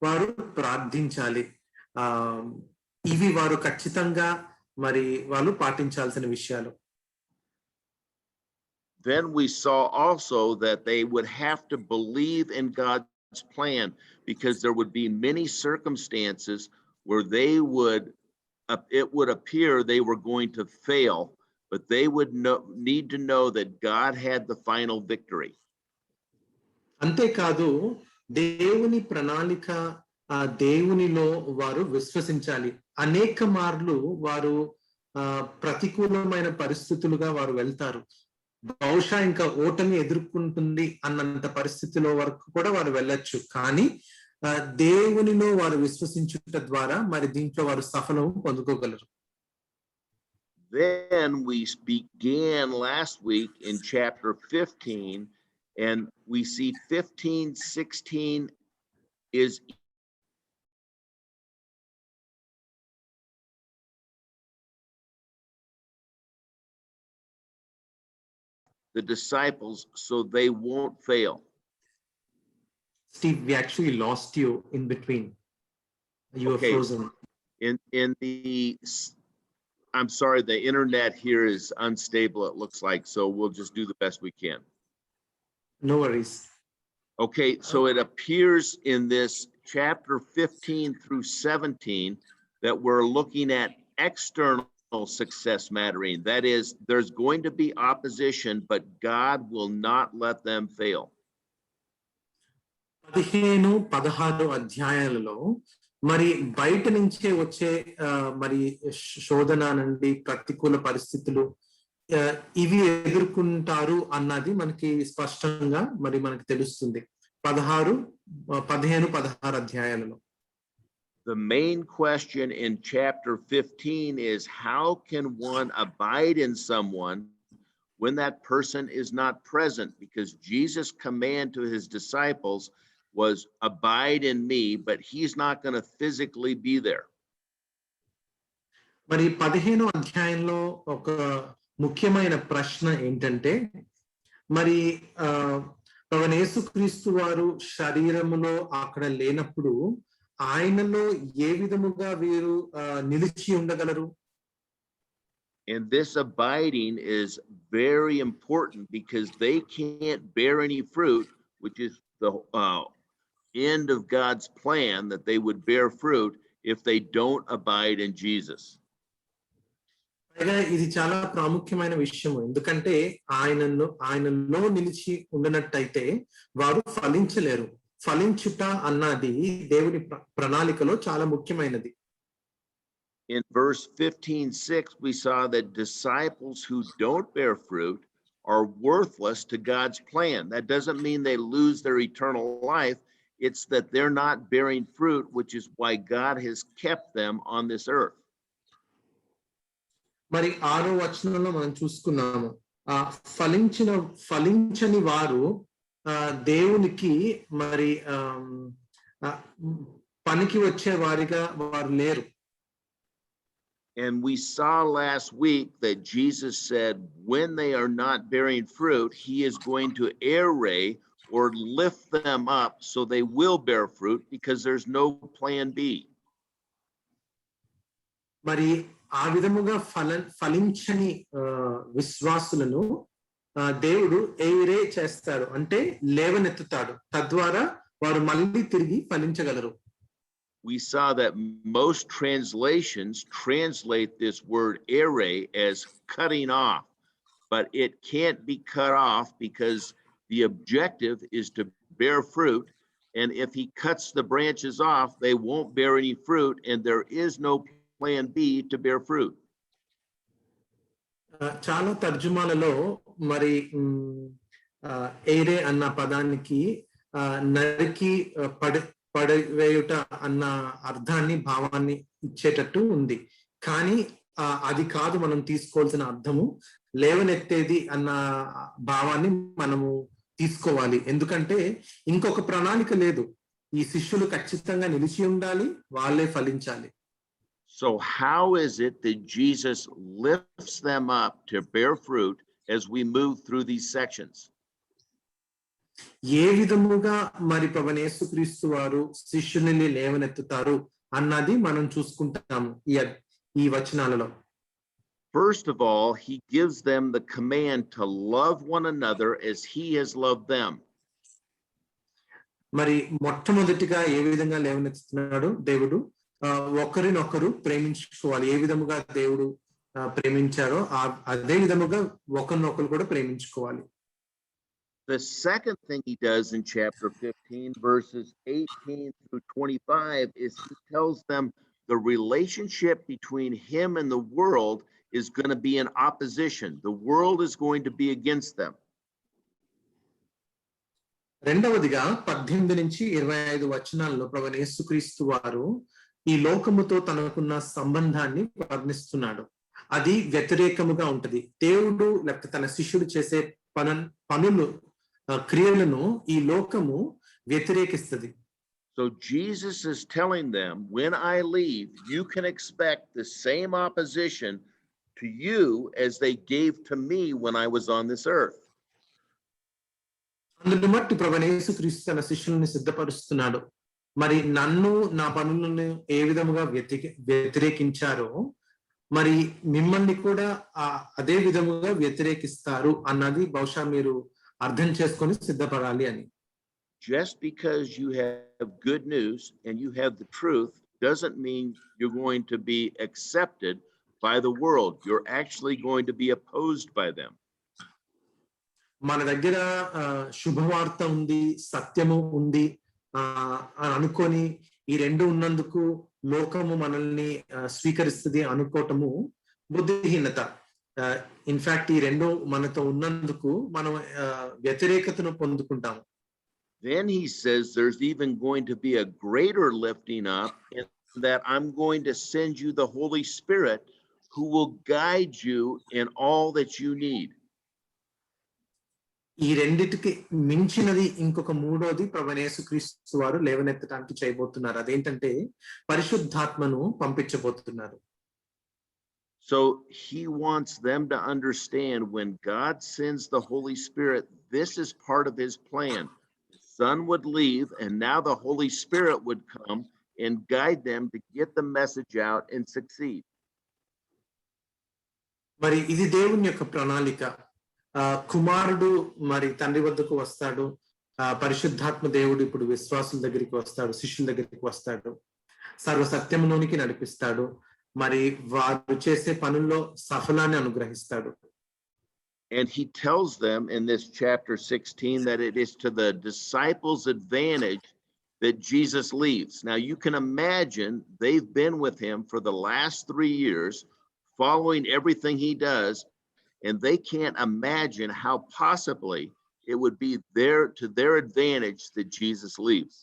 వారు ప్రార్థించాలి. ఆ ఇవి వారు ఖచ్చితంగా మరి వాళ్ళు పాటించాల్సిన విషయాలు. Then we saw also that they would have to believe in God's plan, because there would be many circumstances where it would appear they were going to fail, but they would need to know that God had the final victory. అంతేకాదు దేవుని ప్రణాళిక, దేవునిలో వారు విశ్వసించాలి. అనేక మార్లు వారు ప్రతికూలమైన పరిస్థితులుగా వారు వెళ్తారు. బహుశా ఇంకా ఓటమి ఎదుర్కొంటుంది అన్నంత పరిస్థితిలో వరకు కూడా వారు వెళ్ళొచ్చు. కానీ దేవునిలో వారు విశ్వసించుట ద్వారా మరి దీంట్లో వారు సఫలం పొందుకోగలరు. Then we began last week in chapter 15, and we see 15, 16 is the disciples so they won't fail. Steve, we actually lost you in between. You were frozen. I'm sorry, the internet here is unstable, it looks like, so we'll just do the best we can. No worries. Okay, so it appears in this chapter 15 through 17 that we're looking at external success mattering. That is, there's going to be opposition, but God will not let them fail. 15-16 అధ్యాయాలలో మరి బయట నుంచే వచ్చే మరి శోధన నుండి ప్రతికూల పరిస్థితులు ఇవి ఎదుర్కొంటారు అన్నది మనకి స్పష్టంగా మరి మనకి తెలుస్తుంది. 15-16 అధ్యాయాలలో. The main question in chapter 15 is, how can one abide in someone when that person is not present? Because Jesus' command to his disciples was, abide in me, but he's not going to physically be there. మరి 15వ అధ్యాయంలో ఒక ముఖ్యమైన ప్రశ్న ఏంటంటే, మరి ప్రభువైన యేసుక్రీస్తు వారు శరీరములో అక్కడ లేనప్పుడు ఆయనలో ఏ విధముగా వీరు నిలిచి ఉండగలరు? And this abiding is very important, because they can't bear any fruit, which is the end of God's plan, that they would bear fruit if they don't abide in Jesus. ఇది చాలా ప్రాముఖ్యమైన విషయం, ఎందుకంటే ఆయనలో నిలిచి ఉండనట్టయితే వారు ఫలించలేరు. ఫలించుట అన్నది దేవుని ప్రణాళికలో చాలా ముఖ్యమైనది. In verse 15:6, we saw that disciples who don't bear fruit are worthless to God's plan. That doesn't mean they lose their eternal life. It's that they're not bearing fruit, which is why God has kept them on this earth. మరి 6వ వచనంలో మనం చూసుకున్నాము, ఫలించని వారు దేవునికి మరి పనికి వచ్చే వారిగా వారు లేరు. And we saw last week that Jesus said when they are not bearing fruit, he is going to aerate or lift them up so they will bear fruit, because there's no plan B. మరి ఆ విధముగా ఫలించని విశ్వాసులను దేవుడు ఏరే చేస్తాడు, అంటే లేవనెత్తుతాడు. తద్వారా వారు మళ్ళీ తిరిగి ఫలించగలరు. We saw that most translations translate this word aerate as cutting off, but it can't be cut off, because the objective is to bear fruit. And if he cuts the branches off, they won't bear any fruit, and there is no plan B to bear fruit. చాలా తర్జుమాలలో మరి ఏరే అన్న పదానికి నరికి పడవేయుట అన్న అర్థాన్ని, భావాన్ని ఇచ్చేటట్టు ఉంది. కానీ అది కాదు మనం తీసుకోవాల్సిన అర్థము. లేవనెత్తేది అన్న భావాన్ని మనము తీసుకోవాలి, ఎందుకంటే ఇంకొక ప్రణాళిక లేదు. ఈ శిష్యులు ఖచ్చితంగా నిలిచి ఉండాలి, వాళ్ళే ఫలించాలి. So how is it that Jesus lifts them up to bear fruit as we move through these sections? ఏ విధముగా మరి ప్రభువైన యేసుక్రీస్తు వారు శిష్యులని లేవనెత్తుతారు అన్నది మనం చూసుకుంటాము ఈ వచనాలలో. First of all, he gives them the command to love one another as he has loved them. మరి మొట్టమొదటిగా ఏ విధంగా లేవనెత్తుతున్నాడు దేవుడు? ఒకరినొకరు ప్రేమించుకోవాలి. ఏ విధముగా దేవుడు ప్రేమించారో అదే విధముగా ఒకరినొకరు కూడా ప్రేమించుకోవాలి. The second thing he does in chapter 15, verses 18 through 25, is he tells them the relationship between him and the world is going to be in opposition. The world is going to be against them. రెండవదిగా 18 నుంచి 25 వచనాల్లో ప్రభువైన యేసుక్రీస్తు వారు ఈ లోకముతో తనకున్న సంబంధాన్ని వర్ణిస్తున్నాడు. అది వ్యతిరేకముగా ఉంటది. దేవుడు లేకపోతే తన శిష్యుడు చేసే పనులు క్రియలను ఈ లోకము వ్యతిరేకిస్తది. So Jesus is telling them, when I leave, you can expect the same opposition to you as they gave to me when I was on this earth. అందుని బట్టి ప్రభువైన యేసుక్రీస్తు తన శిష్యుల్ని సిద్ధపరుస్తున్నాడు. మరి నన్ను నా పనులను ఏ విధముగా వ్యతిరేకించారో మరి మిమ్మల్ని కూడా అదే విధముగా వ్యతిరేకిస్తారు అన్నది బహుశా మీరు అర్థం చేసుకొని సిద్ధపడాలి అని. Just because you have good news and you have the truth doesn't mean you're going to be accepted by the world. You're actually going to be opposed by them. మన దగ్గర శుభవార్త ఉంది, సత్యము ఉంది అని అనుకొని ఈ రెండు ఉన్నందుకు లోకము మనల్ని స్వీకరిస్తుంది అనుకోవటము బుద్ధిహీనత. ఇన్ఫాక్ట్ ఈ రెండు మనతో ఉన్నందుకు మనం వ్యతిరేకతను పొందుకుంటాము. Then he says there's even going to be a greater lifting up in that I'm going to send you the Holy Spirit who will guide you in all that you need. ఈ రెండిటికి మించినది ఇంకొక మూడోది ప్రభువైన యేసుక్రీస్తు వారు లేవనెత్తడానికి చేయబోతున్నారు. అదేంటంటే పరిశుద్ధాత్మను పంపించబోతున్నారు. So he wants them to understand when God sends the Holy Spirit, this is part of his plan. The Son would leave and now the Holy Spirit would come and guide them to get the message out and succeed. మరి ఇది దేవుని యొక్క ప్రణాళిక. కుమారుడు మరి తండ్రి వద్దకు వస్తాడు. పరిశుద్ధాత్మ దేవుడు ఇప్పుడు విశ్వాసుల దగ్గరికి వస్తాడు, శిష్యుల దగ్గరికి వస్తాడు, సర్వ సత్యములోనికి నడిపిస్తాడు. మరి వారు చేసే పనుల్లో సఫలాన్ని అనుగ్రహిస్తాడు. And he tells them in this chapter 16 that it is to the disciples' advantage that Jesus leaves. Now you can imagine they've been with him for the last 3 years, following everything he does, and they can't imagine how possibly it would be to their advantage that Jesus leaves.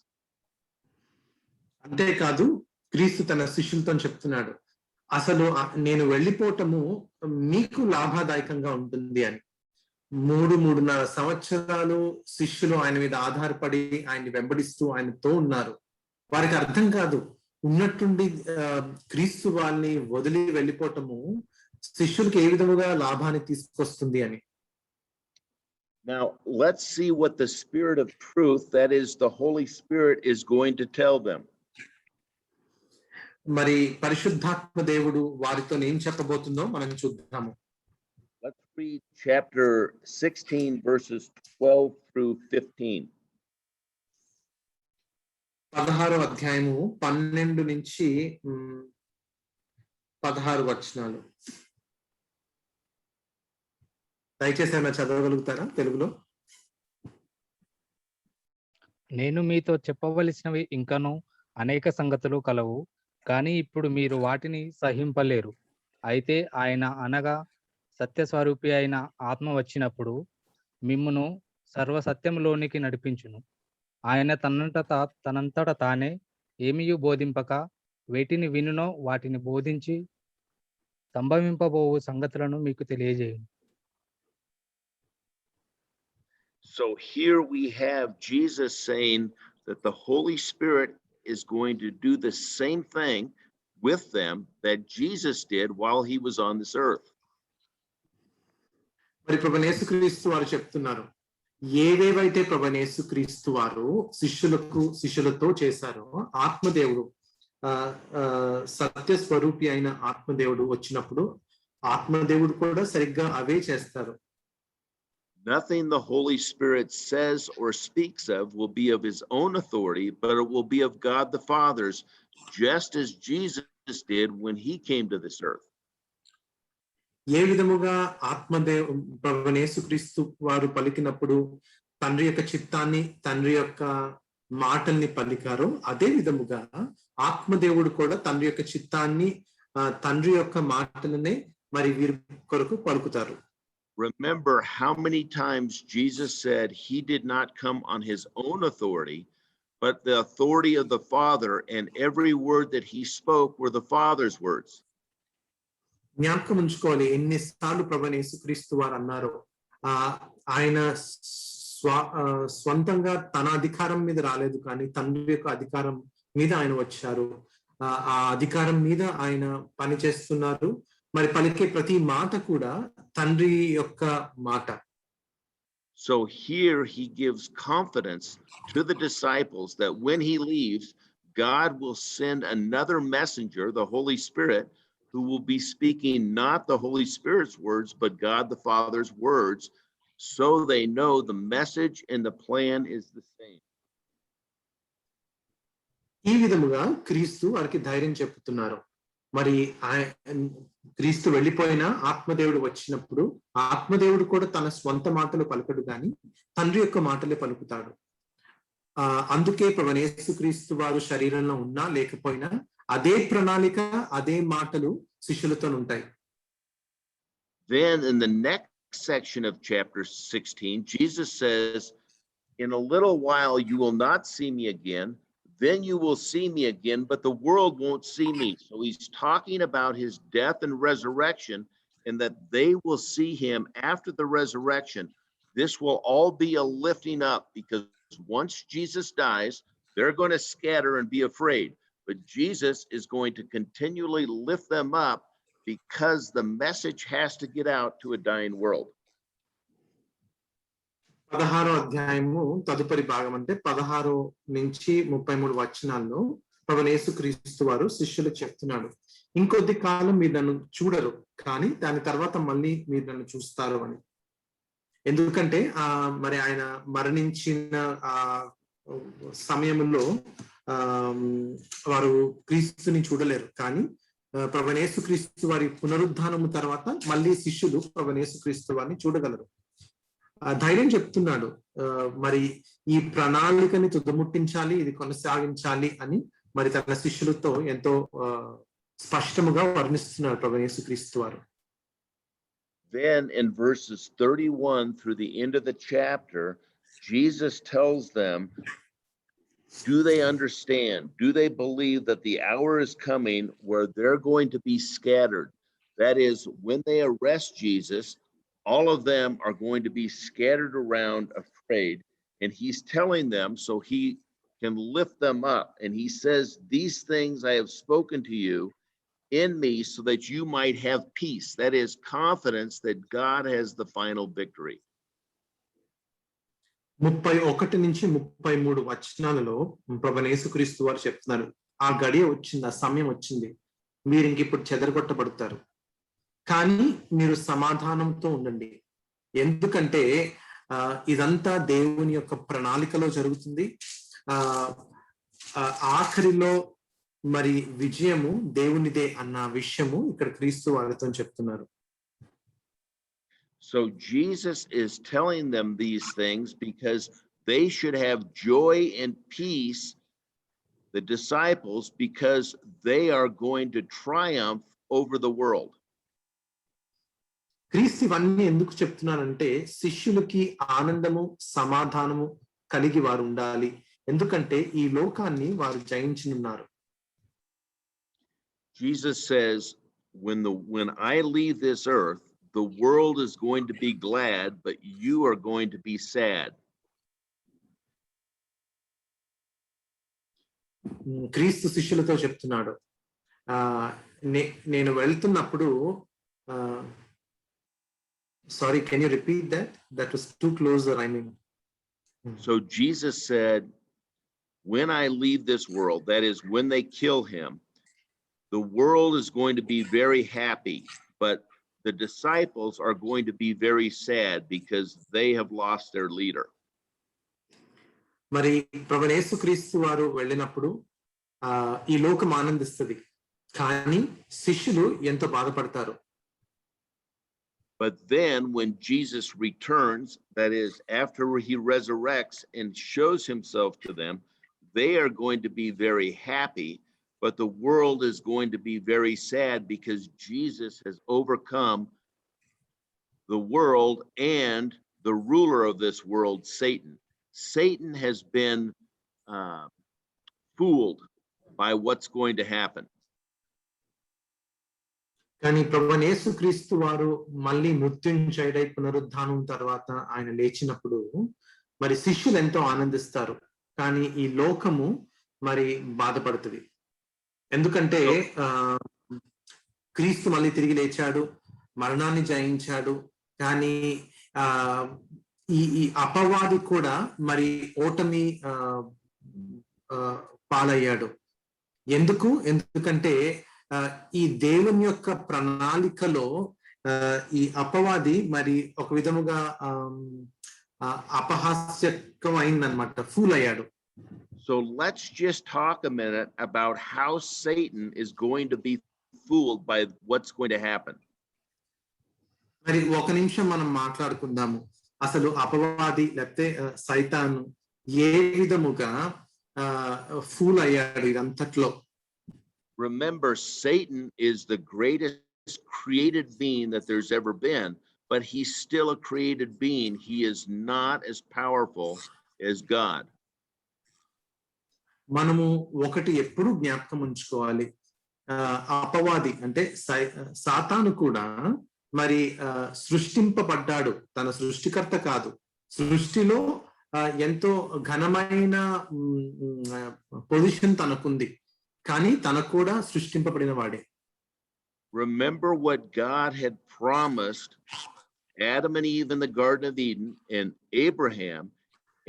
అంతేకాదు క్రీస్తు తన శిష్యులతో చెప్తున్నాడు, అసలు నేను వెళ్ళిపోవటము మీకు లాభదాయకంగా ఉంటుంది అని. 3.5 సంవత్సరాలు శిష్యులు ఆయన మీద ఆధారపడి ఆయన్ని వెంబడిస్తూ ఆయనతో ఉన్నారు. వారికి అర్థం కాదు ఉన్నట్టుండి క్రీస్తు వాళ్ళని వదిలి వెళ్ళిపోవటము శిష్యులకు ఏ విధముగా లాభాన్ని తీసుకొస్తుంది అని. Now let's see what the Spirit of truth, that is the Holy Spirit, is going to tell them. మరి పరిశుద్ధాత్మ దేవుడు వారితో ఏం చెప్పబోతుందో మనం చూద్దాము. Let's read chapter 16 verses 12 through 15. 16వ అధ్యాయము 12 నుంచి 16 వచనాలు. దయచేసి ఏమైనా చదవగలుగుతారా తెలుగులో? నేను మీతో చెప్పవలసినవి ఇంకను అనేక సంగతులు కలవు, కానీ ఇప్పుడు మీరు వాటిని సహింపలేరు. అయితే ఆయన అనగా సత్యస్వరూపి అయిన ఆత్మ వచ్చినప్పుడు మిమ్మును సర్వసత్యంలోనికి నడిపించును. ఆయన తనంతట తానే ఏమీయు బోధింపక వేటిని వినునో వాటిని బోధించి సంభవింపబోవు సంగతులను మీకు తెలియజేయును. So here we have Jesus saying that the Holy Spirit is going to do the same thing with them that Jesus did while he was on this earth. మరి ప్రభువైన యేసుక్రీస్తు వారు చెప్తున్నారు, ఏవేవైతే ప్రభువైన యేసుక్రీస్తు వారు శిష్యులతో చేశారో ఆత్మదేవుడు ఆ ఆ సత్య స్వరూపి అయిన ఆత్మదేవుడు వచ్చినప్పుడు ఆత్మదేవుడు కూడా సరిగ్గా అవే చేస్తారు. Nothing the Holy Spirit says or speaks of will be of his own authority, but it will be of God the Father's, just as Jesus did when he came to this earth. ఏ విధముగా ప్రభువైన యేసుక్రీస్తు వారు పలికినప్పుడు తండ్రి యొక్క చిత్తాన్ని తండ్రి యొక్క మాటల్ని పలికారో అదే విధముగా ఆత్మదేవుడు కూడా తండ్రి యొక్క చిత్తాన్ని తండ్రి యొక్క మాటలనే మరి వీరి కొరకు పలుకుతారు. Remember how many times Jesus said he did not come on his own authority, but the authority of the Father, and every word that he spoke were the Father's words. జ్ఞాపకం ఉంచుకోవాలి ఎన్నిసార్లు ప్రభువైన యేసుక్రీస్తు వారు అన్నారో ఆయన స్వంతంగా తన అధికారం మీద రాలేదు, కానీ తండ్రి యొక్క అధికారం మీద ఆయన వచ్చారు. ఆ అధికారం మీద ఆయన పని చేస్తున్నారు. మరి పలికే ప్రతి మాట కూడా తండ్రి యొక్క మాట. So here he gives confidence to the disciples that when he leaves, God will send another messenger, the Holy Spirit, who will be speaking not the Holy Spirit's words, but God the Father's words, so they know the message and the plan is the same. ఈ విధముగా క్రీస్తు వారికి ధైర్యం చెప్తున్నారు. మరి క్రీస్తు వెళ్ళిపోయినా ఆత్మదేవుడు వచ్చినప్పుడు ఆత్మదేవుడు కూడా తన స్వంత మాటలు పలకడు, గాని తండ్రి యొక్క మాటలే పలుకుతాడు. అందుకే ప్రభువైన యేసుక్రీస్తు వారు శరీరంలో ఉన్నా లేకపోయినా అదే ప్రణాళిక అదే మాటలు శిష్యులతో ఉంటాయి. Then in the next section of chapter 16, Jesus says, in a little while you will not see me again, then you will see me again, but the world won't see me. So he's talking about his death and resurrection, and that they will see him after the resurrection. This will all be a lifting up, because once Jesus dies, they're going to scatter and be afraid. But Jesus is going to continually lift them up, because the message has to get out to a dying world. 16వ అధ్యాయము తదుపరి భాగం అంటే 16 నుంచి 33 వచనాల్లో ప్రభువైన యేసుక్రీస్తు వారు శిష్యులకు చెప్తున్నాడు, ఇంకొద్ది కాలం మీరు నన్ను చూడరు, కానీ దాని తర్వాత మళ్ళీ మీరు నన్ను చూస్తారు అని. ఎందుకంటే మరి ఆయన మరణించిన సమయంలో వారు క్రీస్తుని చూడలేరు, కానీ ప్రభువైన యేసుక్రీస్తు వారి పునరుద్ధానము తర్వాత మళ్ళీ శిష్యులు ప్రభువైన యేసుక్రీస్తు వారిని చూడగలరు. ధైర్యం చెప్తున్నాడు. మరి ఈ ప్రణాళికని తుదముట్టించాలి, ఇది కొనసాగించాలి అని మరి తన శిష్యులతో ఎంతో స్పష్టముగా వర్ణిస్తున్నాడు ప్రభువైన యేసుక్రీస్తు వారు. Then in verses 31 through the end of the chapter, Jesus tells them, do they understand? Do they believe that the hour is coming where they're going to be scattered? That is, when they arrest Jesus, all of them are going to be scattered around afraid, and he's telling them so he can lift them up. And he says, these things I have spoken to you in me so that you might have peace. That is confidence that God has the final victory. 31 నుంచి 33 వచనాలలో ప్రభువైన యేసుక్రీస్తు వారు చెప్తున్నారు, ఆ గడియ వచ్చింది, ఆ సమయం వచ్చింది, మీరు ఇంక ఇప్పుడు చెదరగొట్టబడతారు, కానీ మీరు సమాధానంతో ఉండండి. ఎందుకంటే ఇదంతా దేవుని యొక్క ప్రణాళికలో జరుగుతుంది. ఆఖరిలో మరి విజయము దేవునిదే అన్న విషయము ఇక్కడ క్రీస్తు వారితో చెప్తున్నారు. So Jesus is telling them these things because they should have joy and peace, the disciples, because they are going to triumph over the world. క్రీస్తు ఇవన్నీ ఎందుకు చెప్తున్నారంటే శిష్యులకి ఆనందము సమాధానము కలిగి వారు ఉండాలి, ఎందుకంటే ఈ లోకాన్ని వారు జయించనున్నారు. Jesus says, when I leave this earth, the world is going to be glad, but you are going to be sad. క్రీస్తు శిష్యులతో చెప్తున్నాడు, నేను వెళ్తున్నప్పుడు sorry, can you repeat that? That was too closer, I mean. So Jesus said, when I leave this world, that is, when they kill him, the world is going to be very happy, but the disciples are going to be very sad because they have lost their leader. మరి ప్రభువైన యేసుక్రీస్తు వారు వెళ్ళినప్పుడు ఈ లోకం ఆనందిస్తుంది, కానీ శిష్యులు ఎంతో బాధపడతారు. But then when Jesus returns, that is, after he resurrects and shows himself to them, they are going to be very happy, but the world is going to be very sad because Jesus has overcome the world and the ruler of this world, Satan. Satan has been fooled by what's going to happen. కానీ ప్రభువైన యేసుక్రీస్తు వారు మళ్ళీ మృత్యుంజయుడై పునరుద్ధానం తర్వాత ఆయన లేచినప్పుడు మరి శిష్యులు ఎంతో ఆనందిస్తారు, కానీ ఈ లోకము మరి బాధపడుతుంది. ఎందుకంటే క్రీస్తు మళ్ళీ తిరిగి లేచాడు, మరణాన్ని జయించాడు, కానీ ఈ అపవాది కూడా మరి ఓటమి పాలయ్యాడు. ఎందుకంటే ఈ దేవుని యొక్క ప్రణాళికలో ఈ అపవాది మరి ఒక విధముగా అపహాస్యకం అయిందనమాట, ఫూల్ అయ్యాడు. So let's just talk a minute about how Satan is going to be fooled by what's going to happen. మరి ఒక నిమిషం మనం మాట్లాడుకుందాము, అసలు అపవాది లేకపోతే సైతాను ఏ విధముగా ఫూల్ అయ్యాడు ఇదంతట్లో. Remember, Satan is the greatest created being that there's ever been, but he's still a created being. He is not as powerful as God. మనము ఒకటి ఎప్పుడు జ్ఞాపకం ఉంచుకోవాలి, అపవాది అంటే సాతాను కూడా మరి సృష్టింపబడ్డాడు, తన సృష్టికర్త కాదు. సృష్టిలో ఎంతో ఘనమైన పొజిషన్ తనకుంది, కానీ తనకు కూడా సృష్టింపబడిన వాడే. Remember what God had promised Adam and Eve in the Garden of Eden and Abraham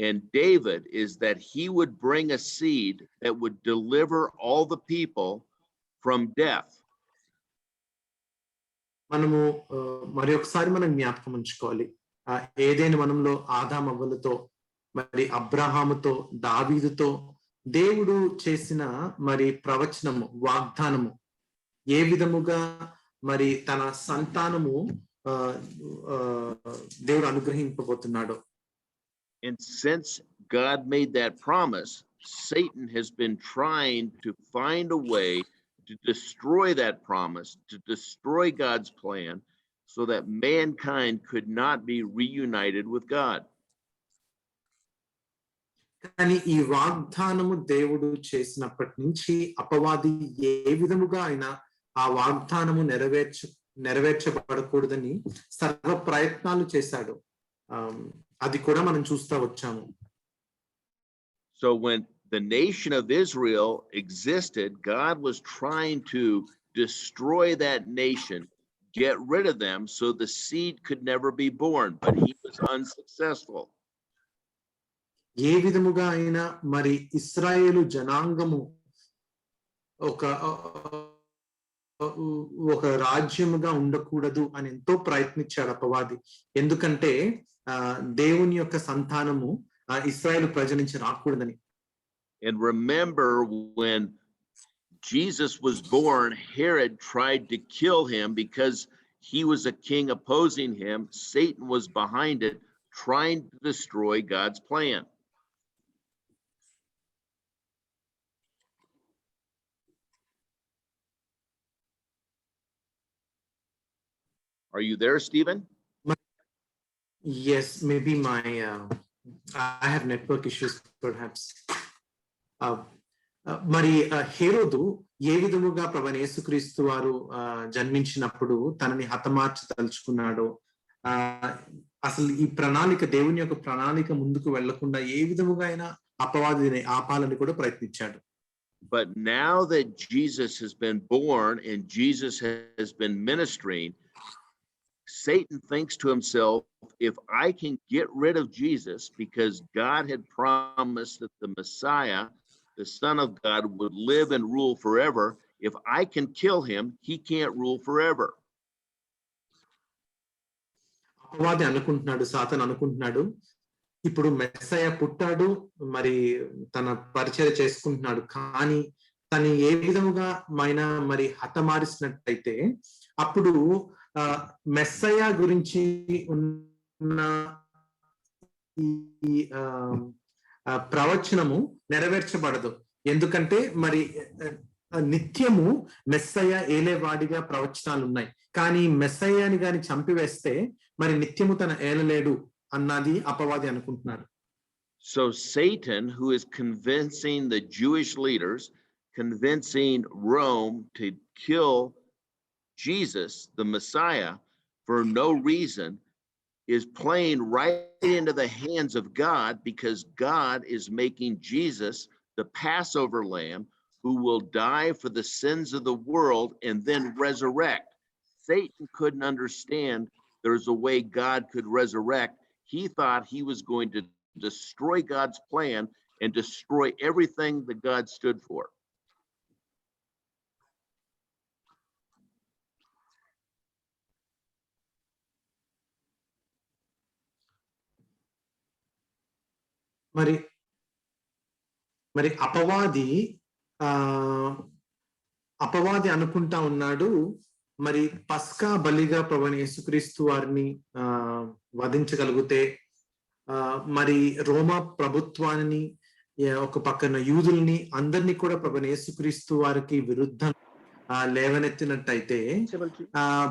and David is that he would bring a seed that would deliver all the people from death. మనము మరి ఒకసారి మనం జ్ఞాపకం ఉంచుకోవాలి, ఏదైనా వనంలో ఆదామవ్వలతో మరి అబ్రహాముతో దావీదుతో దేవుడు చేసిన మరి ప్రవచనము, వాగ్దానము ఏ విధముగా మరి తన సంతానము దేవుడు అనుగ్రహింపబోతున్నాడు. And since God made that promise, Satan has been trying to find a way to destroy that promise, to destroy God's plan, so that mankind could not be reunited with God. కానీ ఈ వాగ్దానము దేవుడు చేసినప్పటి నుంచి అపవాది ఏ విధముగా అయినా ఆ వాగ్దానము నెరవేర్చబడకూడదని సర్వ ప్రయత్నాలు చేశాడు. అది కూడా మనం చూస్తూ వచ్చాము. So when the nation of Israel existed, God was trying to destroy that nation, get rid of them so the seed could never be born, but he was unsuccessful. ఏ విధముగా అయినా మరి ఇశ్రాయేలు జనాంగము ఒక రాజ్యముగా ఉండకూడదు అని ఎంతో ప్రయత్నించాడు అపవాది. ఎందుకంటే దేవుని యొక్క సంతానము ఇశ్రాయేలు ప్రజల నుంచి రాకూడదని. And remember, when Jesus was born, Herod tried to kill him because he was a king opposing him. Satan was behind it, trying to destroy God's plan. Are you there, Stephen? Yes, maybe I have network issues perhaps. మరి హేరోదు ఏ విధముగా ప్రభువైన యేసుక్రీస్తు వారు జన్మించినప్పుడు తనని హతమార్చదలుచుకున్నాడో, అసలు ఈ ప్రణాళిక, దేవుని యొక్క ప్రణాళిక ముందుకు వెళ్లకుండా ఏ విధముగా అయినా అపవాదిని ఆపాలని కూడా ప్రయత్నించాడు. But now that Jesus has been born and Jesus has been ministering, Satan thinks to himself, if I can get rid of Jesus, because God had promised that the Messiah, the Son of God, would live and rule forever, if I can kill him, he can't rule forever. అపవాది అనుకుంటున్నాడు, సాతాను అనుకుంటున్నాడు, ఇప్పుడు మెస్సయ్య పుట్టాడు, మరి తన పరిచయం చేసుకుంటున్నాడు, కానీ తను ఏ విధముగా మరి హతమారిసినట్టయితే అప్పుడు మెస్సయ్య గురించి ఉన్న ఈ ప్రవచనము నెరవేర్చబడదు. ఎందుకంటే మరి నిత్యము మెస్సయ్య ఏలేవాడిగా ప్రవచనాలు ఉన్నాయి, కానీ మెస్సయ్యని గాని చంపివేస్తే మరి నిత్యము తన ఏలలేడు అన్నది అపవాది అనుకుంటున్నాడు. So Satan, who is convincing the Jewish leaders, convincing Rome to kill Jesus, the Messiah, for no reason, is playing right into the hands of God, because God is making Jesus the Passover lamb who will die for the sins of the world and then resurrect. Satan couldn't understand there's a way God could resurrect. He thought he was going to destroy God's plan and destroy everything that God stood for. మరి అపవాది అనుకుంటా ఉన్నాడు, మరి పస్కా బలిగా ప్రభువైన యేసుక్రీస్తు వారిని వధించగలిగితే మరి రోమా ప్రభుత్వాన్ని, ఒక పక్కన యూదుల్ని అందరినీ కూడా ప్రభువైన యేసుక్రీస్తు వారికి విరుద్ధం లేవనెత్తినట్టయితే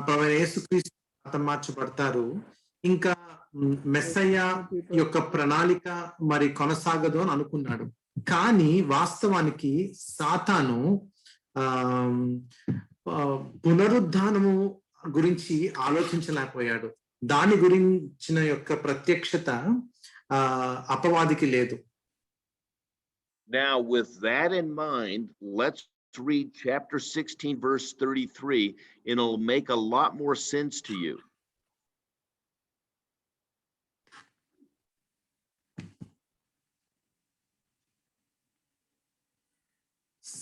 ప్రభువైన యేసుక్రీస్తు హతమార్చబడతారు, ఇంకా మెస్సయ్య యొక్క ప్రణాళిక మరి కొనసాగదు అని అనుకున్నాడు. కానీ వాస్తవానికి సాతాను పునరుద్ధానము గురించి ఆలోచించలేకపోయాడు. దాని గురించిన యొక్క ప్రత్యక్షత అపవాదికి లేదు. Now, with that in mind, let's read chapter 16, verse 33, and it'll make a lot more sense to you.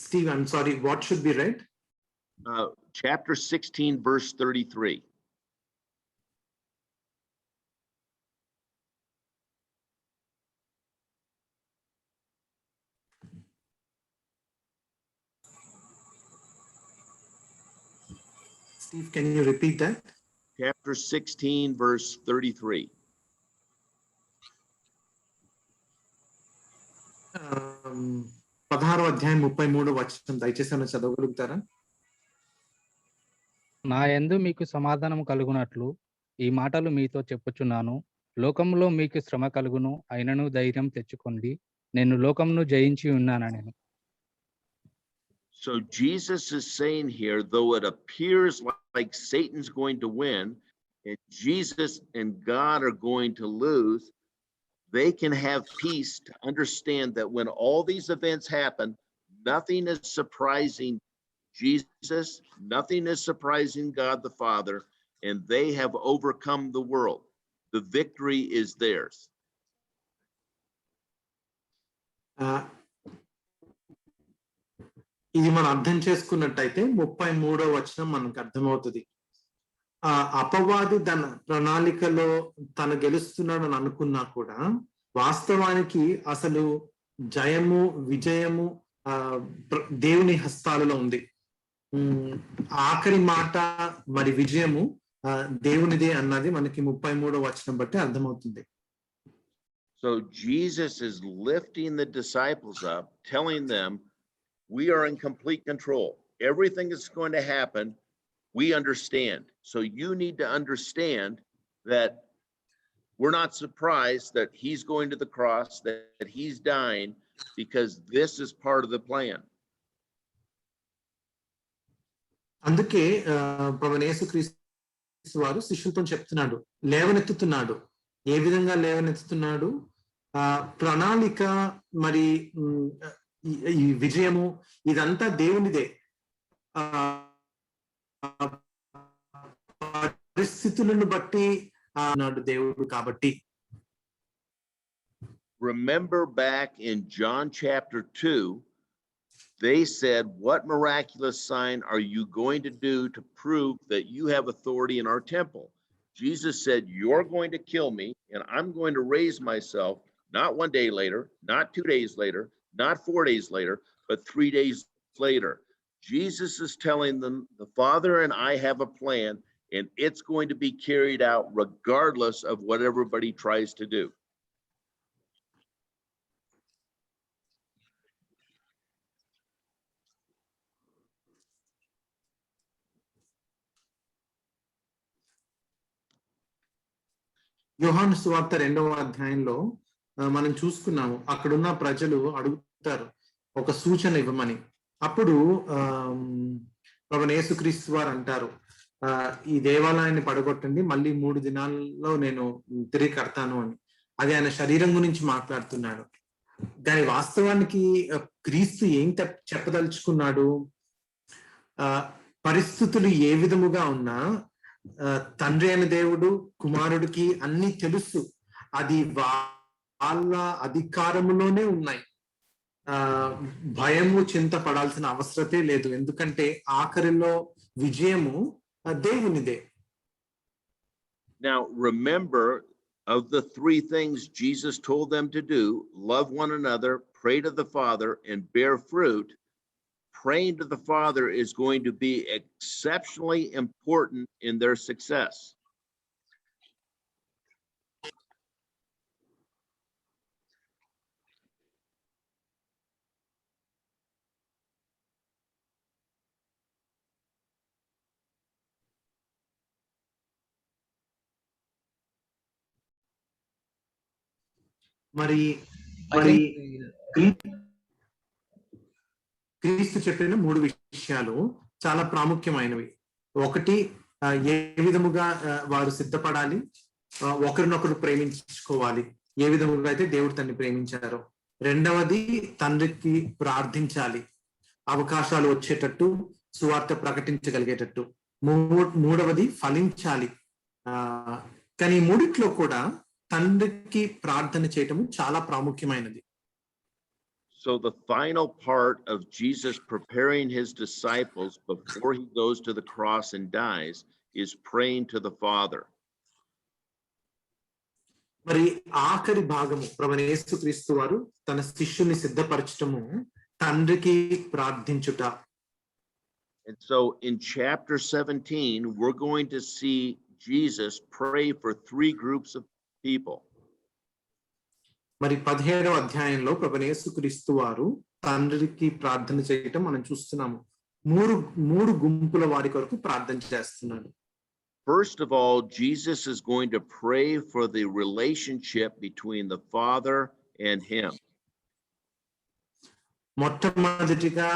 Steve, I'm sorry, what should be read? Chapter 16, verse 33. Steve, can you repeat that? Chapter 16, verse 33. 16వ అధ్యాయం 33వ వచనం దయచేసి చదవగలుగుతారా? నా యందు మీకు సమాధానం కలుగునట్లు ఈ మాటలు మీతో చెప్పుచున్నాను. లోకంలో మీకు శ్రమ కలుగును, అయినను ధైర్యం తెచ్చుకోండి, నేను లోకంను జయించి ఉన్నానని. So Jesus is saying here, though it appears like Satan's going to win and Jesus and God are going to lose, they can have peace to understand that when all these events happen, nothing is surprising Jesus, nothing is surprising God the Father, and they have overcome the world. The victory is theirs. ఇది మనం అర్థం చేసుకున్నట్టయితే 33వ వచనం మనకు అర్థమవుతుంది. అపవాది తన ప్రణాళికలో తను గెలుస్తున్నాడు అని అనుకున్నా కూడా వాస్తవానికి అసలు జయము విజయము దేవుని హస్తాలలో ఉంది. ఆఖరి మాట మరి విజయము దేవునిదే అన్నది మనకి 33వ వచనం బట్టి అర్థమవుతుంది. So Jesus is lifting the disciples up, telling them, we are in complete control. Everything that's going to happen, we understand. So you need to understand that we're not surprised that he's going to the cross, that he's dying, because this is part of the plan. అందుకే ప్రభువైన యేసుక్రీస్తు వారు శిష్యులతో చెప్తున్నాడు, లేవనెత్తుతున్నాడు. ఏ విధంగా లేవనెత్తుతున్నాడు? ప్రణాళిక మరి ఈ విజయము ఇదంతా దేవునిదే. పరిస్థితులను బట్టి నాడు దేవుడు కాబట్టి. Remember back in John chapter 2, they said, "What miraculous sign are you going to do to prove that you have authority in our temple?" Jesus said, "You're going to kill me, and I'm going to raise myself, not 1 day later, not 2 days later, not 4 days later, but 3 days later." Jesus is telling them, the Father and I have a plan, and it's going to be carried out regardless of what everybody tries to do. యోహాను సువార్త 2వ అధ్యాయంలో మనం చూసుకున్నాము. అక్కడున్న ప్రజలు అడుగుతారు ఒక సూచన ఇవ్వమని. అప్పుడు ప్రభువైన యేసుక్రీస్తు వారు అంటారు, ఈ దేవాలయాన్ని పడగొట్టండి, మళ్ళీ 3 దినాల్లో నేను తిరిగి కడతాను అని. అది ఆయన శరీరం గురించి మాట్లాడుతున్నాడు. దాని వాస్తవానికి క్రీస్తు ఏం చెప్పదలుచుకున్నాడు? పరిస్థితులు ఏ విధముగా ఉన్నా తండ్రి అయిన దేవుడు కుమారుడికి అన్ని తెలుసు. అది వాళ్ళ అధికారములోనే ఉన్నాయి. భయము చింత పడాల్సిన అవసరతే లేదు. ఎందుకంటే ఆఖరిలో విజయము దేవునిదే. Now remember, of the 3 things Jesus told them to do, love one another, pray to the Father, and bear fruit, praying to the Father is going to be exceptionally important in their success. మరి క్రీస్తు చెప్పిన 3 విషయాలు చాలా ప్రాముఖ్యమైనవి. ఒకటి, ఏ విధముగా వారు సిద్ధపడాలి, ఒకరినొకరు ప్రేమించుకోవాలి, ఏ విధముగా అయితే దేవుడు తన్ని ప్రేమించారో. రెండవది, తండ్రికి ప్రార్థించాలి, అవకాశాలు వచ్చేటట్టు, సువార్త ప్రకటించగలిగేటట్టు. మూడవది, ఫలించాలి. కానీ 3 కూడా తండ్రికి ప్రార్థన చేయటము చాలా ప్రాముఖ్యమైనది. So the final part of Jesus preparing his disciples before he goes to the cross and dies is praying to the Father. మరి ఆఖరి భాగము ప్రభువైన యేసుక్రీస్తు వారు తన శిష్యుని సిద్ధపరచటము తండ్రికి ప్రార్థించుట. And so in chapter 17 we're going to see Jesus pray for 3 groups of people. మరి 17వ అధ్యాయంలో ప్రభువైన యేసుక్రీస్తు వారు తండ్రికి ప్రార్థన చేయటం మనం చూస్తున్నాము. 3 గుంపుల వారి కొరకు ప్రార్థన చేస్తున్నాడు. First of all, Jesus is going to pray for the relationship between the Father and him. మొట్టమొదటిగా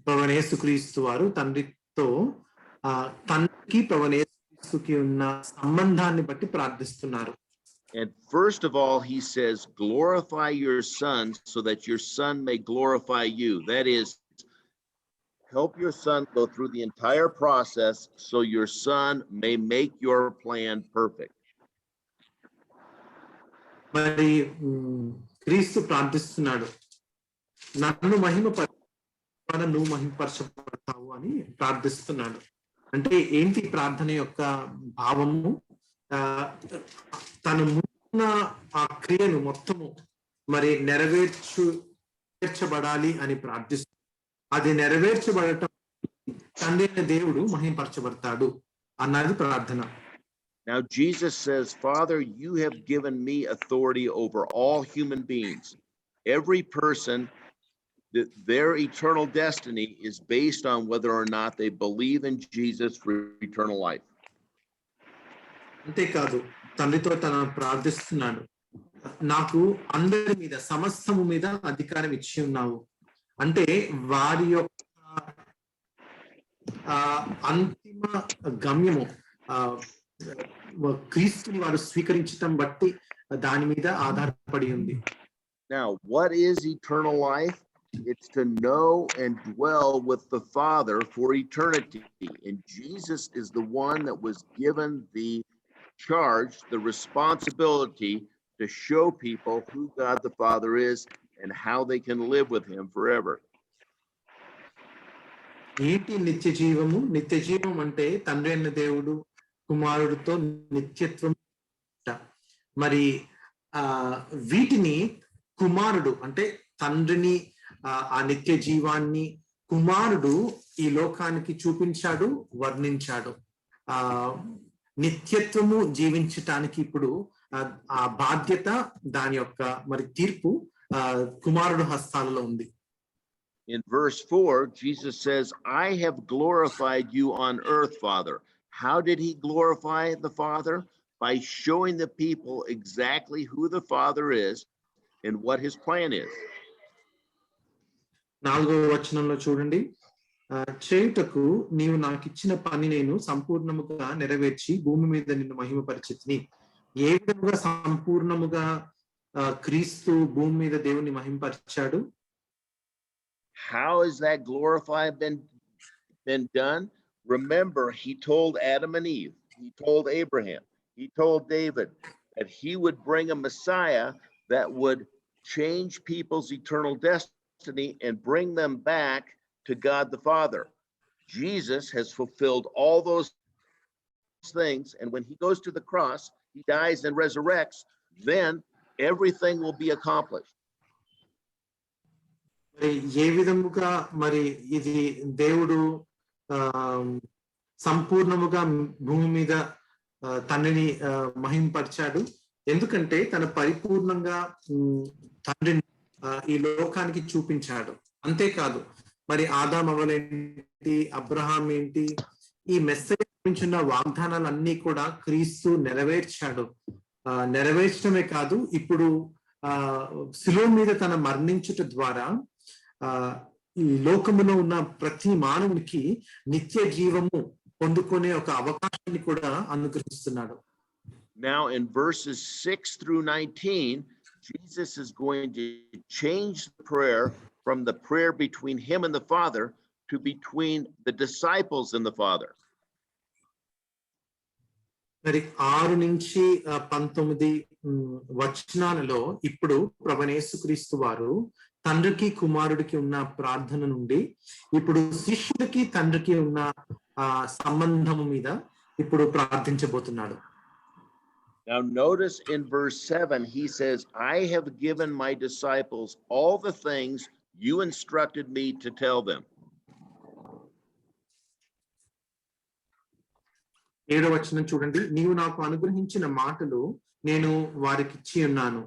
ప్రభువైన యేసుక్రీస్తు వారు తండ్రితో తండ్రికి ప్రభువైన యేసుక్రీస్తుకి ఉన్న సంబంధాన్ని బట్టి ప్రార్థిస్తున్నారు. And first of all, he says, glorify your son so that your son may glorify you. That is, help your son go through the entire process so your son may make your plan perfect. మరి క్రీస్తు ప్రార్థిస్తున్నాడు, నన్ను నువ్వు మహిమపరచబడతావు అని ప్రార్థిస్తున్నాడు. అంటే ఏంటి ప్రార్థన యొక్క భావము? తను ముందున్న ఆ క్రియను మొత్తము మరి నెరవేర్చబడాలి అని ప్రార్థిస్తూ, అది నెరవేర్చబడటం తండ్రి అయిన దేవుడు మహిమపరచబడతాడు అన్నది ప్రార్థన. Now Jesus says, Father, you have given me authority over all human beings. Every person, their eternal destiny is based on whether or not they believe in Jesus for eternal life. అంతేకాదు, తండ్రితో తన ప్రార్థిస్తున్నాడు, నాకు అందరి మీద, సమస్తము మీద అధికారం ఇచ్చి ఉన్నావు. అంటే వారి యొక్క అంతిమ గమ్యము క్రీస్తుని వారు స్వీకరించడం బట్టి దాని మీద ఆధారపడి ఉంది. Now, what is eternal life? It's to know and dwell with the Father for eternity. And Jesus is the one that was given the charge, the responsibility to show people who God the Father is and how they can live with him forever. ఏంటి నిత్య జీవము? నిత్య జీవం అంటే తండ్రి అయిన దేవుడు కుమారుడితో నిత్యత్వం. మరి వీటిని కుమారుడు అంటే తండ్రిని, ఆ నిత్య జీవాన్ని కుమారుడు ఈ లోకానికి చూపించాడు, వర్ణించాడు. నిత్యత్వము జీవించటానికి ఇప్పుడు ఆ బాధ్యత, దాని యొక్క మరి తీర్పు కుమారుడు హస్తాలలో ఉంది. In verse 4, Jesus says, I have glorified you on earth, Father. How did he glorify the Father? By showing the people exactly who the Father is and what his plan is. 4వ వచనంలో చూడండి, చేయుటకు నీవు నాకు ఇచ్చిన పని నేను సంపూర్ణముగా నెరవేర్చి భూమి మీద నిన్ను మహిమపరిచితిని. ఏ విధంగా సంపూర్ణముగా క్రీస్తు భూమి మీద దేవుని మహిమపరిచాడు? How is that glorified been done? Remember, he told Adam and Eve, he told Abraham, he told David that he would bring a Messiah that would change people's eternal destiny and bring them back to God the Father. Jesus has fulfilled all those things, and when he goes to the cross, he dies and resurrects, then everything will be accomplished. ఏ విధముగా మరి ఇది దేవుడు సంపూర్ణముగా భూమి మీద తండ్రిని మహింపరిచాడు? ఎందుకంటే తన పరిపూర్ణంగా తండ్రిని ఈ లోకానికి చూపించాడు. అంతేకాదు, మరి ఆదాం అవ్వలేంటి, అబ్రహాం ఏంటి, ఈ మెస్సయ్య గురించిన వాగ్దానాలన్నీ కూడా క్రీస్తు నెరవేర్చాడు. నెరవేర్చడమే కాదు, ఇప్పుడు శిలువ మీద తన మరణించుట ద్వారా ఈ లోకములో ఉన్న ప్రతి మానవునికి నిత్య జీవము పొందుకునే ఒక అవకాశాన్ని కూడా అనుగ్రహిస్తున్నాడు. Now in verses 6 through 19, Jesus is going to change the prayer from the prayer between him and the Father to between the disciples and the Father. మరి 6 నుంచి 19 వచనాలలో ఇప్పుడు ప్రభువైన యేసుక్రీస్తు వారు తండ్రికి కుమారుడికి ఉన్న ప్రార్థన నుండి ఇప్పుడు శిష్యుడికి తండ్రికి ఉన్న సంబంధము మీద ఇప్పుడు ప్రార్థించబోతున్నాడు. Now notice in verse 7, he says, I have given my disciples all the things you instructed me to tell them. 7వ వచనం చూడండి, నీవు నాకు అనుగ్రహించిన మాటలు నేను వారికి ఇచ్చి ఉన్నాను.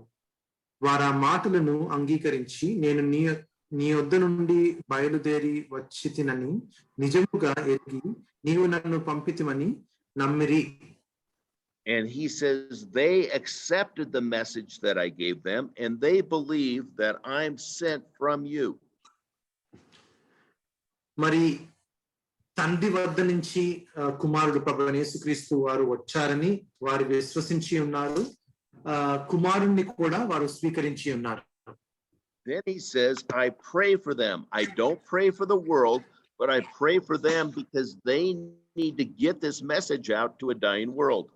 వారు ఆ మాటలను అంగీకరించి నేను నీ వద్ద నుండి బయలుదేరి వచ్చితినని నిజముగా ఎరిగి నీవు నన్ను పంపితివని నమ్మిరి. And he says they accepted the message that I gave them and they believe that I'm sent from you. మరి తండ్రి వద్ద నుంచి కుమారుడు ప్రభువైన యేసుక్రీస్తు వారు వచ్చారని వారు విశ్వసించి ఉన్నారు. కుమారుణ్ణి కూడా వారు స్వీకరించి ఉన్నారు. Then he says, I pray for them. I don't pray for the world, but I pray for them because they need to get this message out to a dying world.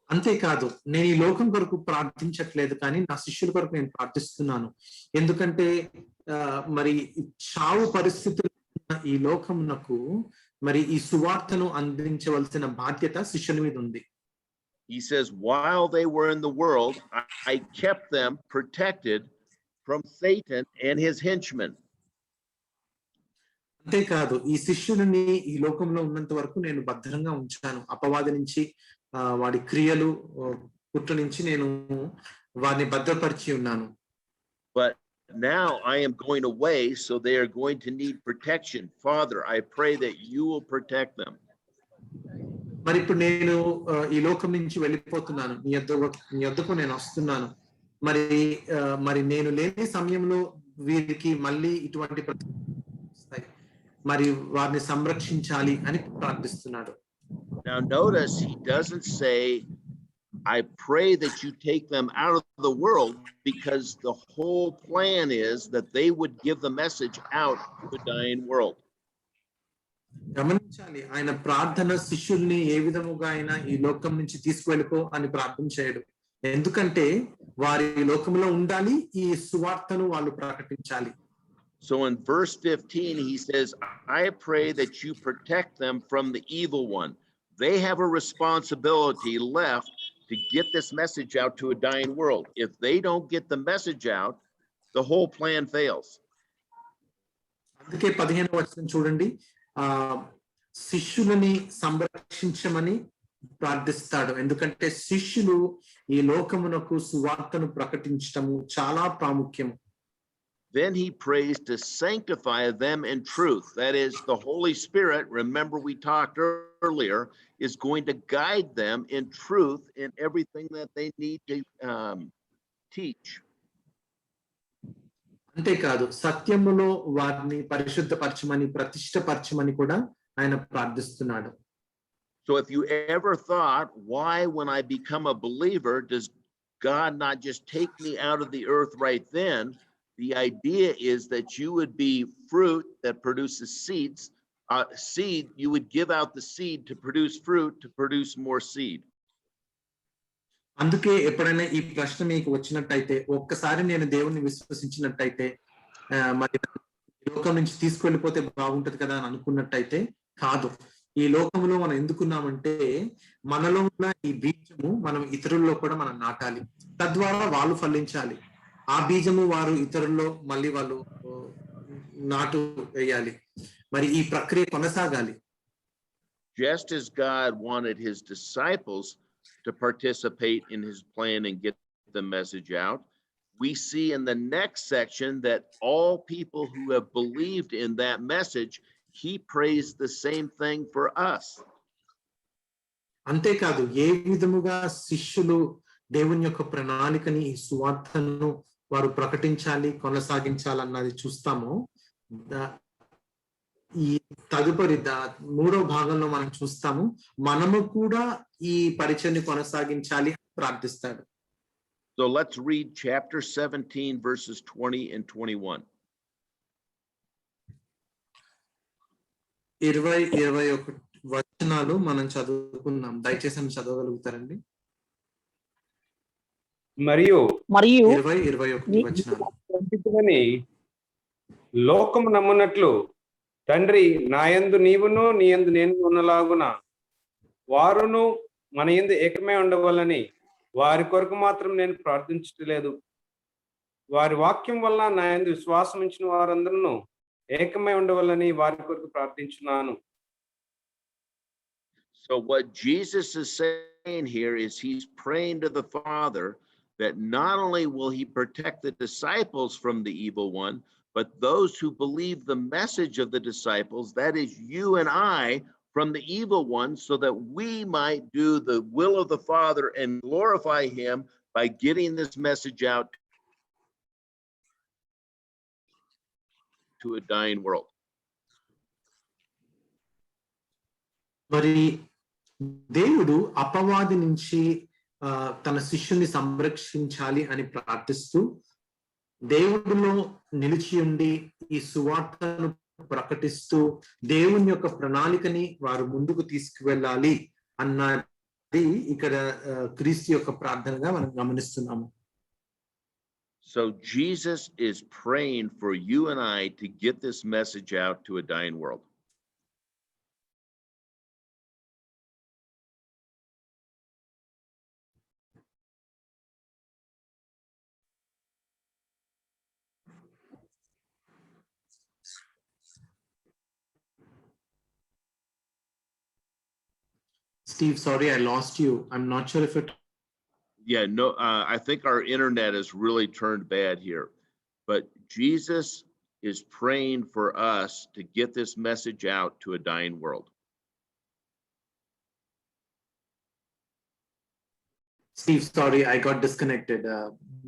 అంతేకాదు, నేను ఈ లోకం కొరకు ప్రార్థించట్లేదు, కానీ నా శిష్యుల కొరకు నేను ప్రార్థిస్తున్నాను. ఎందుకంటే మరి చావు పరిస్థితులు ఈ లోకమునకు మరి ఈ సువార్తను అందించవలసిన బాధ్యత శిష్యుల మీద ఉంది. He says, while they were in the world, I kept them protected from Satan and his henchmen. అంతేకాదు, ఈ శిష్యులని ఈ లోకంలో ఉన్నంత వరకు నేను భద్రంగా ఉంచాను. అపవాది నుంచి, వాడి క్రియలు పుట్టు నుంచి నేను వారిని భద్రపరిచి ఉన్నాను. But now I am going away, so they are going to need protection. Father, I pray that you will protect them. మరి ఇప్పుడు నేను ఈ లోకం నుంచి వెళ్ళిపోతున్నాను, నీ యొద్దకు నేను వస్తున్నాను. మరి నేను లేని సమయంలో వీరికి మళ్ళీ ఇటువంటి మరి వారిని సంరక్షించాలి అని ప్రార్థిస్తున్నాడు. Now notice he doesn't say I pray that you take them out of the world, because the whole plan is that they would give the message out to a dying world. గమనించాలి, ఆయన ప్రార్థన శిష్యుల్ని ఏ విధముగా ఆయన ఈ లోకం నుంచి తీసుకువెళ్ళిపో అని ప్రార్థన చేయడు. ఎందుకంటే వారి లోకంలో ఉండాలి, ఈ సువార్తను వాళ్ళు ప్రకటించాలి. So in verse 15, he says, I pray that you protect them from the evil one. They have a responsibility left to get this message out to a dying world. If they don't get the message out, the whole plan fails. అందుకే 15వ వచనం చూడండి, శిష్యులని సంరక్షించమని ప్రార్థిస్తాడు. ఎందుకంటే శిష్యులు ఈ లోకమునకు సువార్తను ప్రకటించటము చాలా ప్రాముఖ్యం. Then he prays to sanctify them in truth. That is, the Holy Spirit, remember we talked earlier, is going to guide them in truth in everything that they need to teach. అంతేకాదు సత్యములో వారిని పరిశుద్ధపరచమని ప్రతిష్టపరచమని కూడా ఆయన ప్రార్థిస్తున్నాడు. So if you ever thought, why when I become a believer does God not just take me out of the earth right then? The idea is that you would be fruit that produces seeds. Seed, you would give out the seed to produce fruit, to produce more seed. అందుకే ఎప్పుడైనా ఈ ప్రశ్న మీకు వచ్చినట్టయితే, ఒక్కసారి నేను దేవుణ్ణి విశ్వసించినట్టయితే మరి లోకం నుంచి తీసుకెళ్ళిపోతే బాగుంటది కదా అని అనుకున్నట్టయితే, కాదు. ఈ లోకంలో మనం ఎందుకున్నామంటే మనలో ఉన్న ఈ బీజము మనం ఇతరుల్లో కూడా మనం నాటాలి, తద్వారా వాళ్ళు ఫలించాలి. ఆ బీజము వారు ఇతరుల్లో మళ్ళీ వాళ్ళు నాటు వేయాలి. మరి ఈ ప్రక్రియ కొనసాగాలి. Just as God wanted his disciples to participate in his plan and get the message out, we see in the next section that all people who have believed in that message, he prays the same thing for us. అంతేకాదు ఏ విధముగా శిష్యులు దేవుని యొక్క ప్రణాళికని, ఈ సువార్తను వారు ప్రకటించాలి, కొనసాగించాలన్నది చూస్తాము. ఈ తదుపరి 3వ భాగంలో మనం చూస్తాము, మనము కూడా ఈ పరిచయాన్ని కొనసాగించాలి అని ప్రార్థిస్తాడు. So let's read chapter 17 verses 20 and 21. 20-21 వచనాలు మనం చదువుకుందాం. దయచేసి చదవగలుగుతారండి? మరియు 20-21 వచనాలు. లోకము నమ్మునట్లు తండ్రి నాయందు నీవును నీయందు నేను ఉన్నలాగున వారును మన యందు ఏకమై ఉండవాలని వారి కొరకు మాత్రం నేను ప్రార్థించట్లేదు. వారి వాక్యం వల్ల నా యందు విశ్వాసం ఉంచిన వారందరూ ఏకమై ఉండవాలని వారి కొరకు ప్రార్థించున్నాను. So what Jesus is saying here is he's praying to the Father that not only will he protect the disciples from the evil one, but those who believe the message of the disciples, that is you and I, from the evil one, so that we might do the will of the Father and glorify him by getting this message out to a dying world. మరి దేవుడు అపవాది నుంచి తన శిష్యుని సంరక్షించాలి అని ప్రార్థిస్తూ దేవుడిలో నిలిచి ఉండి ఈ సువార్తను ప్రకటిస్తూ దేవుని యొక్క ప్రణాళికని వారు ముందుకు తీసుకువెళ్ళాలి అన్నది ఇక్కడ క్రీస్తు యొక్క ప్రార్థనగా మనం గమనిస్తున్నాము. So Jesus is praying for you and I to get this message out to a dying world. Steve, sorry, I lost you. I'm not sure if it. Yeah, no, I think our internet has really turned bad here. But Jesus is praying for us to get this message out to a dying world. Steve, sorry, I got disconnected.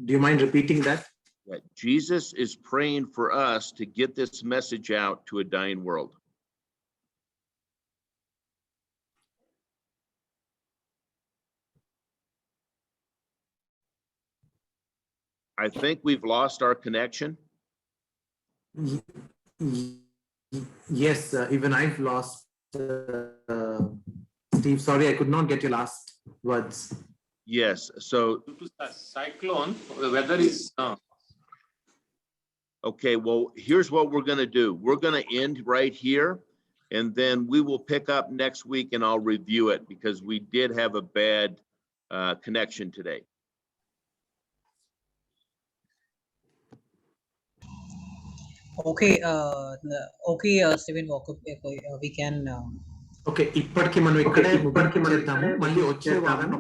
Do you mind repeating that? Yeah, Jesus is praying for us to get this message out to a dying world. I think we've lost our connection. Yes, even I've lost. Steve, sorry, I could not get your last words. Yes, so, Due to the cyclone, the weather is okay, well, here's what we're gonna do. We're gonna end right here, and then we will pick up next week and I'll review it because we did have a bad connection today. Okay, Stephen Walkup, we can. Okay, ఇప్పటికి మనం ఇక్కడే చేద్దాము. మళ్ళీ వచ్చే వారం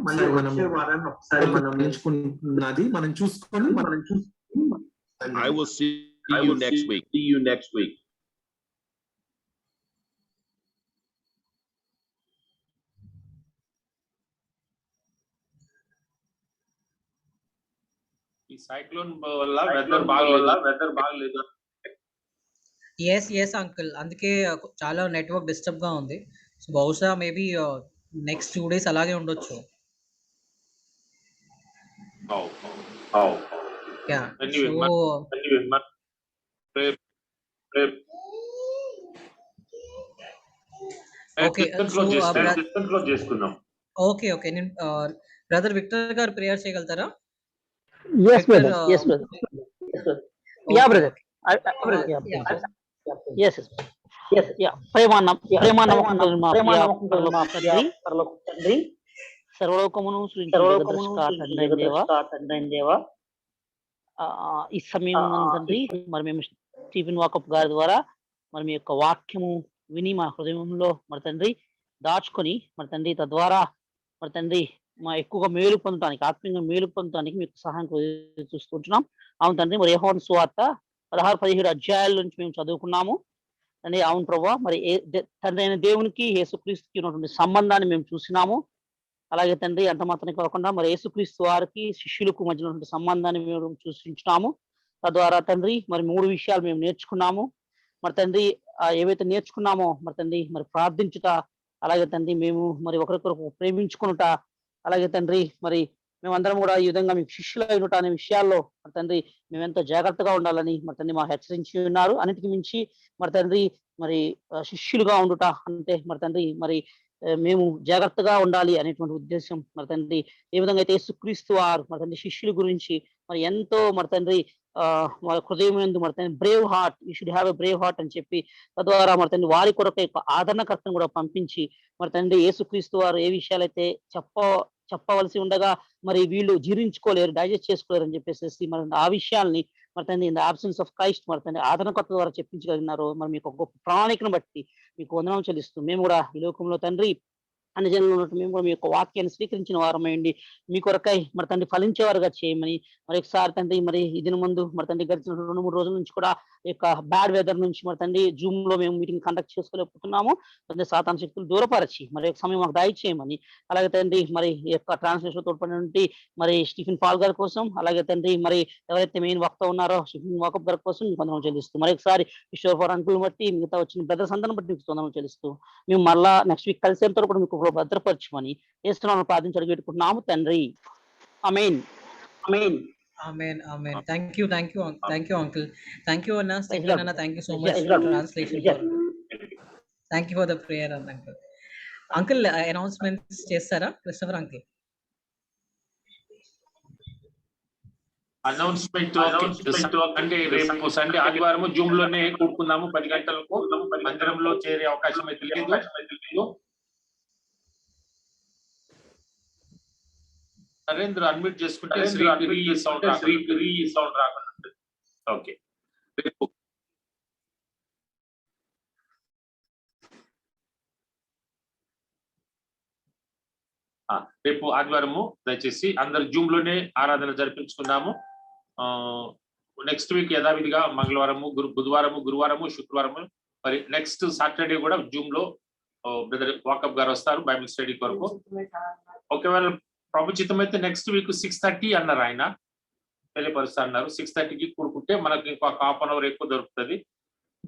ఒకసారి మనం నేర్చుకున్నది మనం చూసుకొని I will see you next week. See you next week. ఈ cyclone వల్ల weather బాగలేదు. ఎస్ అంకుల్, అందుకే చాలా నెట్వర్క్ డిస్టర్బ్ గా ఉంది. సో బహుశా మేబీ నెక్స్ట్ 2 days అలాగే ఉండొచ్చు. Yeah, Anyway, so okay, close చేసుకుందాం. ఓకే నేను బ్రదర్ విక్టర్ గారు ప్రేయర్ చేయగలుగుతారా? Yes, Victor, brother. Yes, brother. Yeah, brother. Yes. Yeah. ప్రేమానమ్మకం మా పరలోక తండ్రి, సర్వలోకమును సృజించిన తండ్రి దేవా, ఈ సమయం తండ్రి మరి మేము స్టీఫెన్ వాకప్ గారి ద్వారా మరి మీ యొక్క వాక్యము విని మా హృదయంలో మరి తండ్రి దాచుకొని మరి తండ్రి తద్వారా మరి తండ్రి మా ఎక్కువగా మేలు పొందడానికి, ఆత్మీయంగా మేలు పొందడానికి మీకు సహాయం చూసుకుంటున్నాం. అవును తండ్రి, మరి యోహాను సువార్త 16-17 అధ్యాయాల నుంచి మేము చదువుకున్నాము తండ్రి. అవును ప్రభా, మరి తండ్రి అయిన దేవునికి యేసుక్రీస్తుకి ఉన్నటువంటి సంబంధాన్ని మేము చూసినాము. అలాగే తండ్రి అంత మాత్రమే కాకుండా మరి యేసుక్రీస్తు వారికి శిష్యులకు మధ్య ఉన్నటువంటి సంబంధాన్ని మేము చూసించున్నాము. తద్వారా తండ్రి మరి 3 విషయాలు మేము నేర్చుకున్నాము. మరి తండ్రి ఏవైతే నేర్చుకున్నామో మరి తండ్రి మరి ప్రార్థించుట, అలాగే తండ్రి మేము మరి ఒకరికొకరు ప్రేమించుకునుట, అలాగే తండ్రి మరి మేమందరం కూడా ఈ విధంగా మీకు శిష్యులు అయినట అనే విషయాల్లో మరి తండ్రి మేమెంతో జాగ్రత్తగా ఉండాలని మరి తండ్రి మాకు హెచ్చరించి ఉన్నారు. అన్నిటికి మించి మరి తండ్రి మరి శిష్యులుగా ఉండుట అంటే మరి తండ్రి మరి మేము జాగ్రత్తగా ఉండాలి అనేటువంటి ఉద్దేశం మరి తండ్రి. ఏ విధంగా అయితే యేసుక్రీస్తు వారు మరి తండ్రి శిష్యుల గురించి మరి ఎంతో మరి తండ్రి మన హృదయం ఎందు మరి తండ్రి Brave heart, you should have a Brave heart అని చెప్పి తద్వారా మరి తండ్రి వారి కొరకు ఆదరణకర్తను కూడా పంపించి మరి తండ్రి యేసుక్రీస్తు వారు ఏ విషయాలైతే చెప్పవలసి ఉండగా మరి వీళ్ళు జీర్ణించుకోలేరు, డైజెస్ట్ చేసుకోలేరు అని చెప్పేసి మరి ఆ విషయాల్ని మరి తండ్రి in the absence of Christ మరి తండ్రి ఆదరణకర్త ద్వారా చెప్పించగలిగినారు. మరి మీకు ఒక గొప్ప ప్రణాళికను బట్టి మీకు వందనం చెల్లిస్తూ మేము కూడా ఈ లోకంలో తండ్రి అన్ని జనులు ఉన్నట్టు మేము కూడా మీ యొక్క వాక్యాన్ని స్వీకరించిన వారమైండి మీ కొరకై మరి తండ్రి ఫలించేవారుగా చేయమని మరి ఒకసారి తండ్రి మరి ఈ దిన ముందు మరి తండ్రి గడిచిన 2-3 రోజుల నుంచి కూడా ఈ యొక్క బ్యాడ్ వెదర్ నుంచి మరి తండ్రి జూమ్ లో మేము మీటింగ్ కండక్ట్ చేసుకోలేకపోతున్నాము. తండ్రి సాతాను శక్తులు దూరపరచి మరి ఒక సమయం మాకు దయచేయమని, అలాగే తండ్రి మరి ఈ యొక్క ట్రాన్స్లేషన్ తోడ్పడినటువంటి మరి స్టీఫెన్ పాల్ గారి కోసం, అలాగే తండ్రి మరి ఎవరైతే మెయిన్ వక్త ఉన్నారో స్టీఫెన్ వాకప్ గారి కోసం మీకు వందనం చెల్లిస్తూ, మరి ఒకసారి కిషోర్ ఫర్ అంకుల్ బట్టి మిగతా వచ్చిన బ్రదర్స్ అందరిని బట్టి మీకు వందనం చెల్లిస్తూ మేము మళ్ళా నెక్స్ట్ వీక్ కలిసేంత కూడా మీకు భద్రపరచమని యేసునామములో ప్రార్థించి అడిగేట్టుకుంటున్నాము తండ్రి. ఆమేన్. Thank you uncle. Thank you Anna, Stephen Anna, thank you so much for translation. Thank you for the prayer uncle. Announcements chestara Christopher uncle. Announcement అంటే రేపు సండే ఆదివారం జూమ్ లోనే కూడుకుందాము 10 గంటలకు మందిరంలో చేరే అవకాశం అయితే లేదు. నరేంద్ర అన్మ్యూట్ చేసుకుంటే శ్రీ సౌండ్ రాకుండా. ఓకే, రేపు ఆదివారము దయచేసి అందరు జూమ్ లోనే ఆరాధన జరిపించుకుందాము. నెక్స్ట్ వీక్ యథావిధిగా మంగళవారము, బుధవారము, గురువారము, శుక్రవారము, మరి నెక్స్ట్ సాటర్డే కూడా జూమ్ లో బ్రదర్ వాకప్ గారు వస్తారు బైబిల్ స్టడీ కొరకు. ఒకవేళ ప్రభుచితం అయితే నెక్స్ట్ వీక్ 6:30 అన్నారు, ఆయన తెలియపరుస్తా అన్నారు. 6:30కి కూడుకుంటే మనకి ఇంకొక హాఫ్ అన్ అవర్ ఎక్కువ దొరుకుతుంది.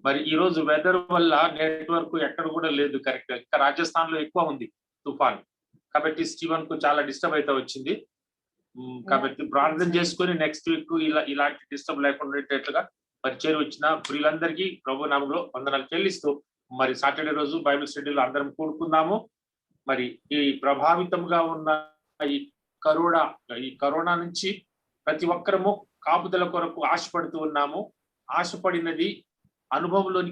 మరి ఈ రోజు వెదర్ వల్ల నెట్వర్క్ ఎక్కడ కూడా లేదు కరెక్ట్. ఇంకా రాజస్థాన్ లో ఎక్కువ ఉంది తుఫాన్, కాబట్టి స్టీవెన్ కు చాలా డిస్టర్బ్ అయితే వచ్చింది. కాబట్టి ప్రార్థన చేసుకొని నెక్స్ట్ వీక్ ఇలాంటి డిస్టర్బ్ లేకుండా ఉండేటట్లుగా మరి చేరి వచ్చిన ప్రియులందరికీ ప్రభు నామములో వందనాలు చెల్లిస్తూ మరి సాటర్డే రోజు బైబిల్ స్టడీలో అందరం కూడుకుందాము. మరి ఈ ప్రభావితంగా ఉన్న ఈ కరోనా నుంచి ప్రతి ఒక్కరము కాపుదల కొరకు ఆశపడుతూ ఉన్నాము. ఆశపడినది అనుభవంలోని